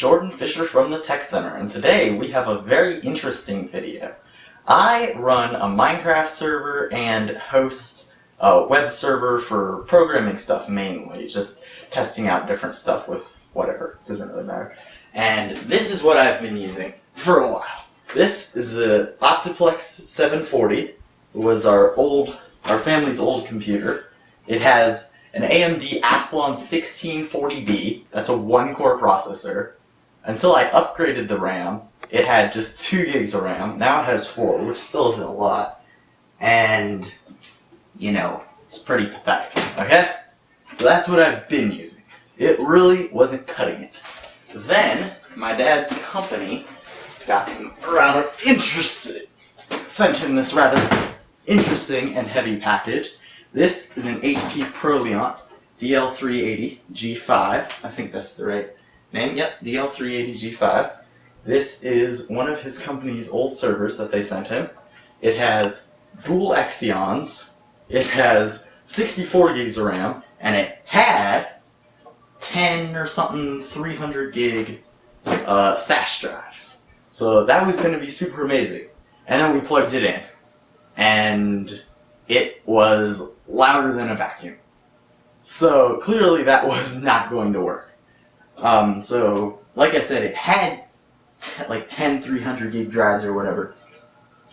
Jordan Fisher from the Tech Center, and today we have a very interesting video. I run a Minecraft server and host a web server for programming stuff mainly, just testing out different stuff with whatever, doesn't really matter. And this is what I've been using for a while. This is a Optiplex 740. It was our family's old computer. It has an AMD Athlon 1640B, that's a 1-core processor. Until I upgraded the RAM, it had just 2 gigs of RAM. Now it has 4, which still isn't a lot. And, you know, it's pretty pathetic, okay? So that's what I've been using. It really wasn't cutting it. Then, my dad's company got him rather interested. Sent him this rather interesting and heavy package. This is an HP ProLeon DL380 G5. I think that's the right name. Yep, DL380 G5. This is one of his company's old servers that they sent him. It has dual Xeons. It has 64 gigs of RAM, and it had 10 or something 300 gig SAS drives. So that was going to be super amazing. And then we plugged it in, and it was louder than a vacuum. So clearly that was not going to work. So like I said, it had like 10 300 gig drives or whatever.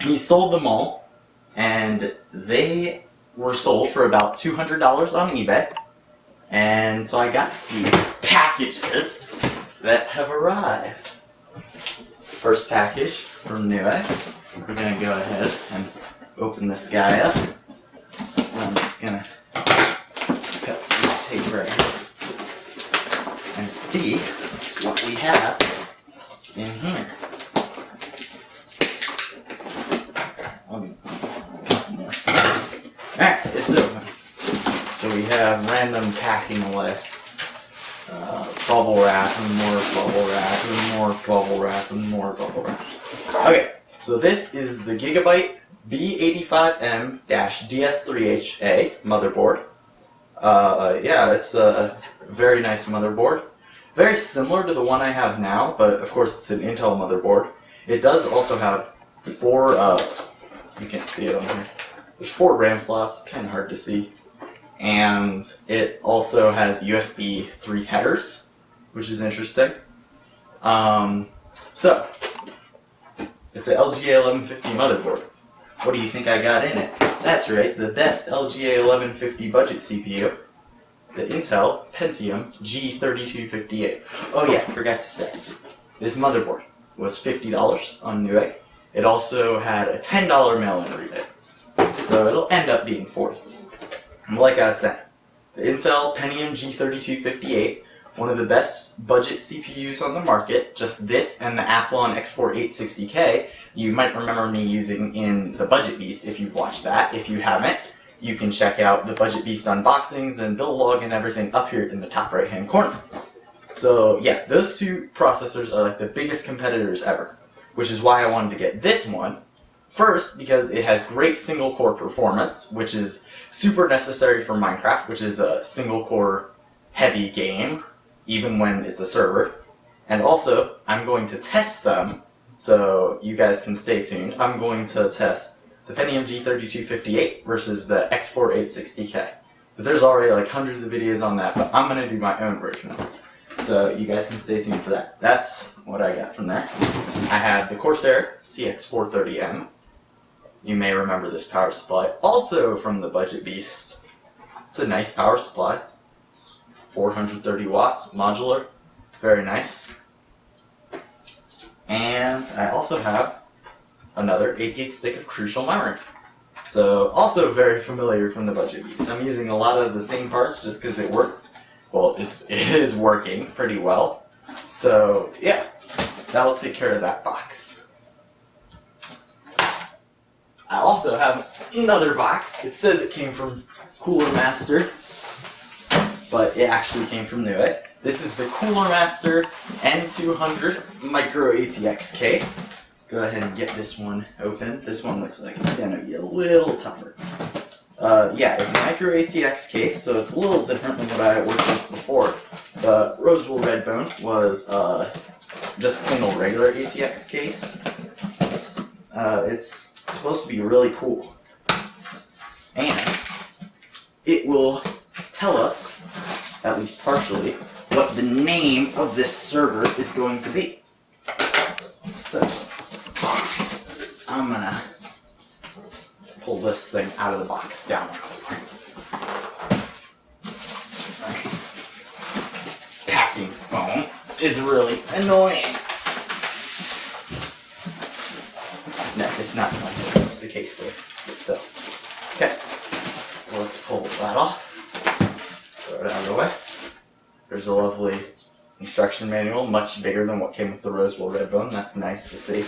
He sold them all, and they were sold for about $200 on eBay. And so I got a few packages that have arrived. First package from Newegg. We're going to go ahead and open this guy up. So I'm just going to cut the tape right here and see what we have in here. A couple more steps. Alright, it's open. So we have random packing list, bubble wrap and more bubble wrap and more bubble wrap and more bubble wrap. Okay, so this is the Gigabyte B85M-DS3HA motherboard. Yeah, it's a very nice motherboard. Very similar to the one I have now, but of course it's an Intel motherboard. It does also have 4, you can't see it on here. There's 4 RAM slots, kind of hard to see. And it also has USB 3 headers, which is interesting. So, it's an LGA 1150 motherboard. What do you think I got in it? That's right, the best LGA 1150 budget CPU, the Intel Pentium G3258. Oh yeah, forgot to say, this motherboard was $50 on Newegg. It also had a $10 mail-in rebate, so it'll end up being $40. And like I was saying, the Intel Pentium G3258, one of the best budget CPUs on the market, just this and the Athlon X4 860K, you might remember me using in the Budget Beast if you've watched that. If you haven't, you can check out the Budget Beast unboxings and build log and everything up here in the top right hand corner. So yeah, those 2 processors are like the biggest competitors ever, which is why I wanted to get this one. First, because it has great single core performance, which is super necessary for Minecraft, which is a single core heavy game, even when it's a server. And also, I'm going to test them, so you guys can stay tuned. I'm going to test the Pentium G3258 versus the X4 860K. Because there's already like hundreds of videos on that, but I'm going to do my own version of it. So you guys can stay tuned for that. That's what I got from there. I have the Corsair CX430M. You may remember this power supply, also from the Budget Beast. It's a nice power supply. It's 430 watts, modular, very nice. And I also have another 8 gig stick of Crucial memory. So also very familiar from the Budget Beast. I'm using a lot of the same parts just because it worked. Well, it is working pretty well. So yeah, that'll take care of that box. I also have another box. It says it came from Cooler Master, but it actually came from Newegg. This is the Cooler Master N200 Micro ATX case. Go ahead and get this one open. This one looks like it's going to be a little tougher. Yeah, it's a Micro ATX case, so it's a little different than what I worked with before. The Rosewool Redbone was just plain old regular ATX case. It's supposed to be really cool. And it will tell us, at least partially, what the name of this server is going to be. So, I'm gonna pull this thing out of the box down on the floor. Packing foam is really annoying. No, it's not annoying. It's the case there, but still. Okay, so let's pull that off. Throw it out of the way. There's a lovely instruction manual, much bigger than what came with the Rosewell Red Bone. That's nice to see.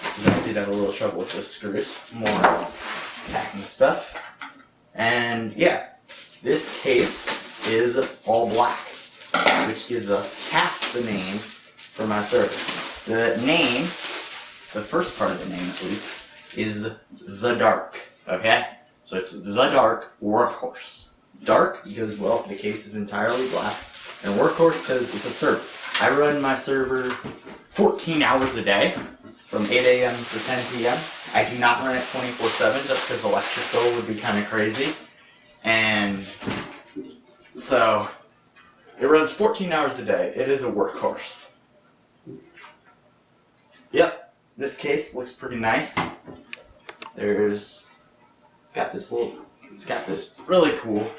Because I did have a little trouble with those screws. More packing stuff. And yeah, this case is all black, which gives us half the name for my server. The name, the first part of the name at least, is The Dark, okay? So it's The Dark Workhorse. Dark because, well, the case is entirely black, and Workhorse because it's a server. I run my server 14 hours a day, from 8 a.m. to 10 p.m. I do not run it 24/7 just because electric bill would be kind of crazy. And so, it runs 14 hours a day. It is a workhorse. Yep, this case looks pretty nice. It's got this really cool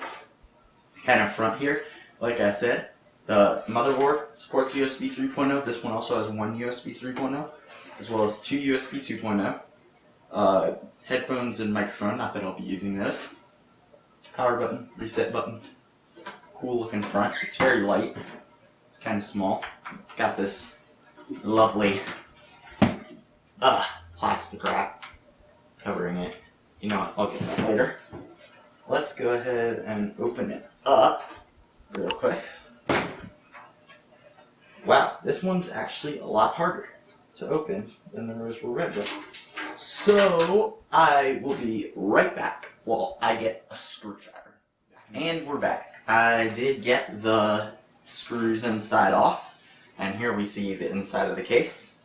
kind of front here. Like I said, the motherboard supports USB 3.0. This one also has one USB 3.0, as well as two USB 2.0. Headphones and microphone, not that I'll be using those. Power button, reset button. Cool looking front. It's very light. It's kind of small. It's got this lovely plastic wrap covering it. You know what, I'll get that later. Let's go ahead and open it up real quick. Wow, this one's actually a lot harder to open than the Rosewell Red Bone. So, I will be right back while I get a screwdriver. And we're back. I did get the screws inside off, and here we see the inside of the case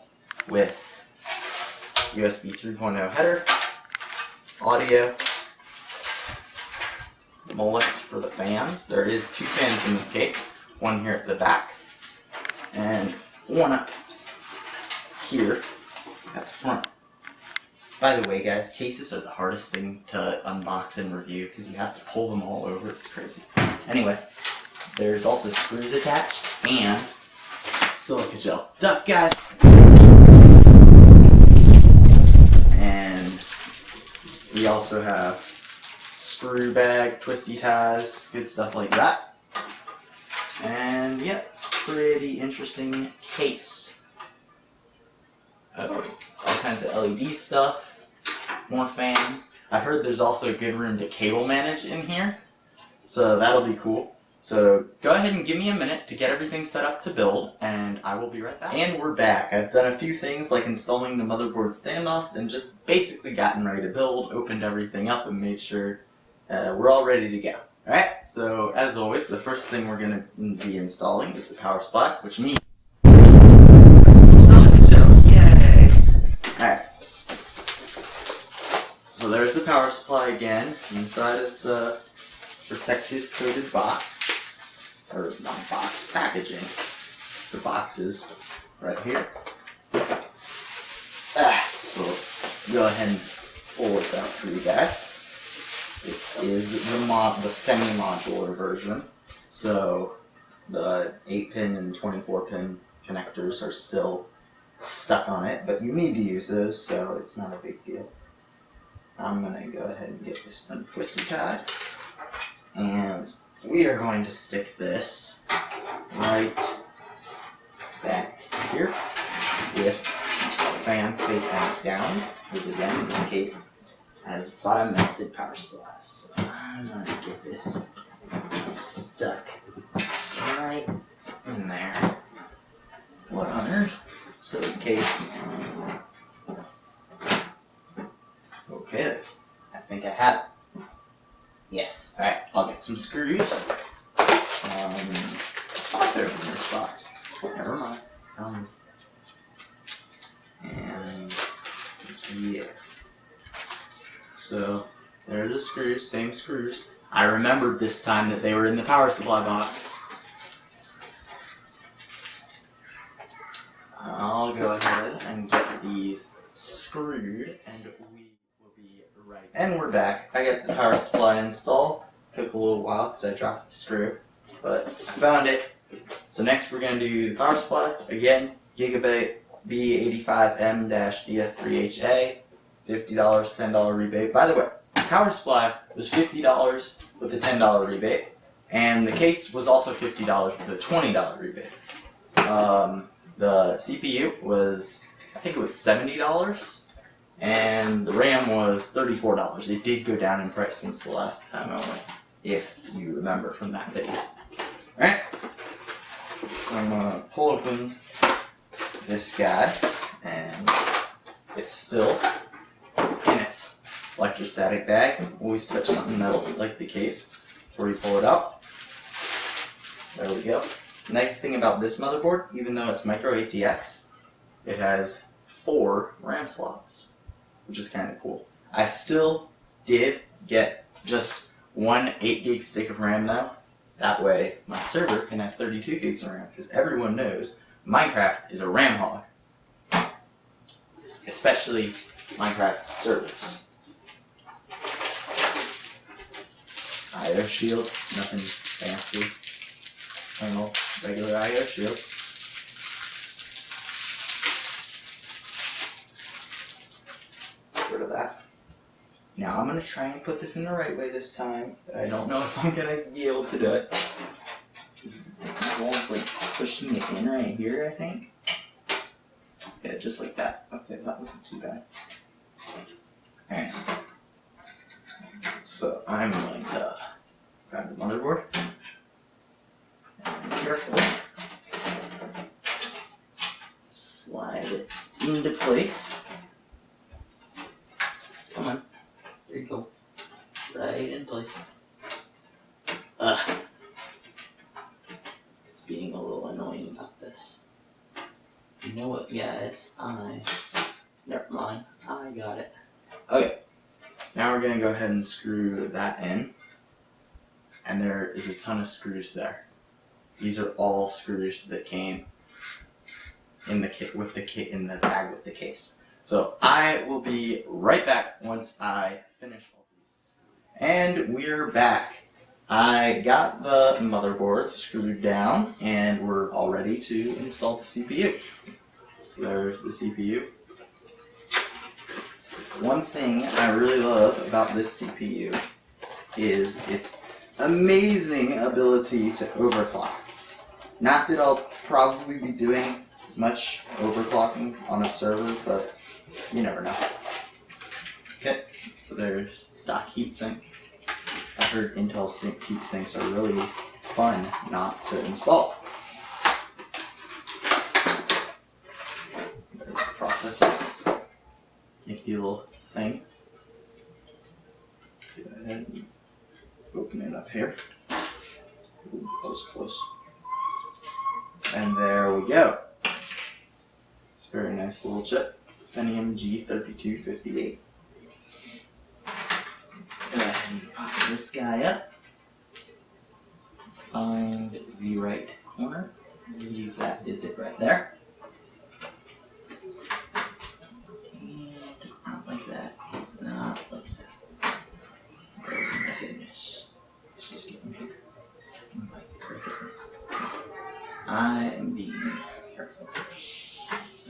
with USB 3.0 header, audio, mullets for the fans. There is two fans in this case, one here at the back and one up here at the front. By the way, guys, cases are the hardest thing to unbox and review because you have to pull them all over. It's crazy. Anyway, there's also screws attached and silica gel. Duck, guys! And we also have screw bag, twisty ties, good stuff like that. And yeah, it's a pretty interesting case. All kinds of LED stuff, more fans. I've heard there's also good room to cable manage in here, so that'll be cool. So go ahead and give me a minute to get everything set up to build, and I will be right back. And we're back. I've done a few things like installing the motherboard standoffs and just basically gotten ready to build, opened everything up, and made sure we're all ready to go. Alright, so as always, the first thing we're going to be installing is the power supply, which means silica gel. Yay! Alright. So there's the power supply again. Inside it's a protective coated box. Or not box, packaging. The boxes right here. So go ahead and pull this out for you guys. It is the semi-modular version, so the 8-pin and 24-pin connectors are still stuck on it, but you need to use those, so it's not a big deal. I'm going to go ahead and get this untwisted tied, and we are going to stick this right back here with the fan facing down, because again, in this case, has bottom mounted power supplies. So I'm gonna get this stuck right in there. What on earth? So in case. Okay, I think I have it. Yes. Alright, I'll get some screws. I'll open this box. Never mind. Yeah. So there are the screws, same screws. I remembered this time that they were in the power supply box. I'll go ahead and get these screwed and we will be right. And we're back. I got the power supply installed. Took a little while because I dropped the screw, but I found it. So next we're going to do the power supply. Again, Gigabit B85M-DS3HA, $50, $10 rebate. By the way, the power supply was $50 with a $10 rebate, and the case was also $50 with a $20 rebate. The CPU was, I think it was $70, and the RAM was $34. It did go down in price since the last time I went, if you remember from that video. Alright, so I'm going to pull open this guy, and it's still in its electrostatic bag. Always touch something metal, like the case, before you pull it out. There we go. Nice thing about this motherboard, even though it's micro ATX, it has 4 RAM slots, which is kind of cool. I still did get just one 8 gig stick of RAM though. That way my server can have 32 gigs of RAM, because everyone knows Minecraft is a RAM hog. Especially Minecraft servers. IO shield, nothing fancy. Normal, regular IO shield. Get rid of that. Now I'm going to try and put this in the right way this time, but I don't know if I'm going to be able to do it. This wall's like pushing it in right here, I think. Yeah, just like that. Okay, that wasn't too bad. Alright. So I'm going to grab the motherboard. And carefully slide it into place. Come on. There you go. Right in place. It's being a little annoying about this. You know what, guys? Never mind. I got it. Okay. Now we're going to go ahead and screw that in. And there is a ton of screws there. These are all screws that came in the kit with the kit in the bag with the case. So I will be right back once I finish all these. And we're back. I got the motherboard screwed down and we're all ready to install the CPU. So there's the CPU. One thing I really love about this CPU is its amazing ability to overclock. Not that I'll probably be doing much overclocking on a server, but you never know. Okay, so there's stock heatsink. I heard Intel heatsinks are really fun not to install. There's the processor. Nifty little thing. Go ahead and open it up here. Ooh, close. And there we go. It's a very nice little chip. Pentium G3258. Go ahead and pop this guy up. Find the right corner. I believe that is it right there. And not like that. Not like that. Oh my goodness. This is getting here. I might break it. I am being careful.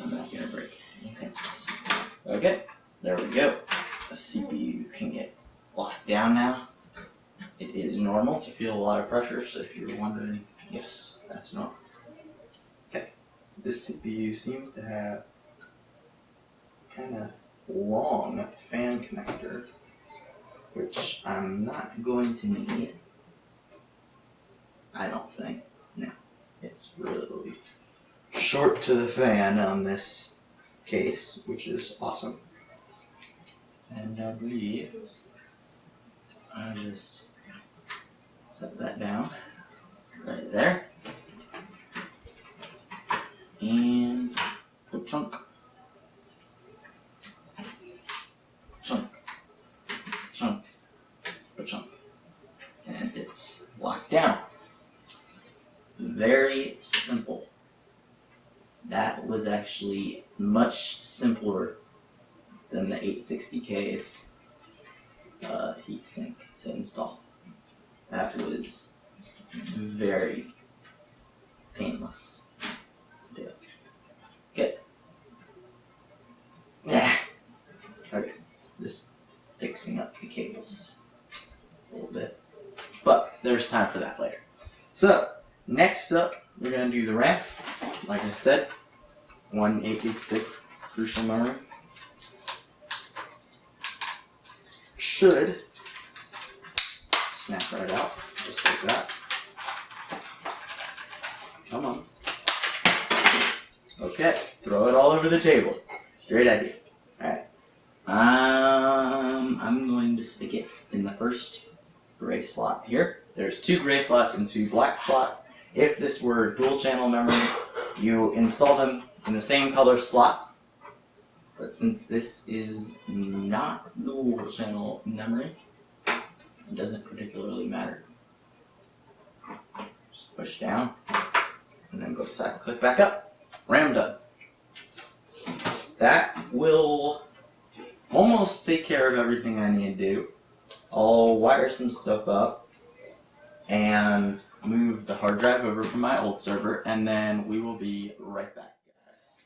I'm not going to break any pins. Okay, there we go. The CPU can get locked down now. It is normal to feel a lot of pressure, so if you're wondering, yes, that's normal. Okay, this CPU seems to have kind of long fan connector, which I'm not going to need. I don't think. No. It's really short to the fan on this case, which is awesome. And I believe I just set that down right there. And the chunk. is actually much simpler than the 860K's heatsink to install. That was very painless to do. Good. Okay, just fixing up the cables a little bit. But there's time for that later. So, next up, we're going to do the RAM. Like I said, 1 8-gig stick crucial memory. Should snap right out, just like that. Come on. Okay, throw it all over the table. Great idea. Alright. I'm going to stick it in the first gray slot here. There's 2 gray slots and 2 black slots. If this were dual channel memory, you install them in the same color slot. But since this is not dual channel memory, it doesn't particularly matter. Just push down and then go side click back up. RAM done. That will almost take care of everything I need to do. I'll wire some stuff up and move the hard drive over from my old server, and then we will be right back, guys.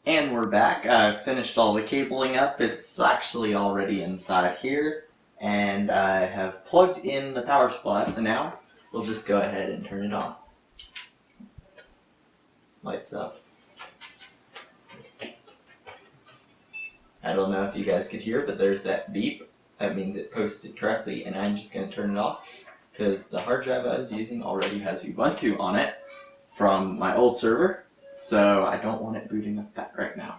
And we're back. I've finished all the cabling up. It's actually already inside here, and I have plugged in the power supply, so now we'll just go ahead and turn it on. Lights up. I don't know if you guys could hear, but there's that beep. That means it posted correctly, and I'm just going to turn it off because the hard drive I was using already has Ubuntu on it from my old server, so I don't want it booting up that right now.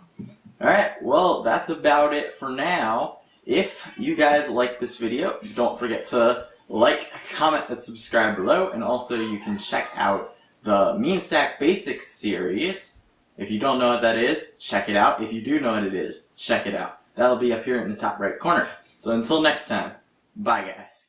Alright, well, that's about it for now. If you guys like this video, don't forget to like, comment, and subscribe below, and also you can check out the MeanStack Basics series. If you don't know what that is, check it out. If you do know what it is, check it out. That'll be up here in the top right corner. So until next time, bye guys.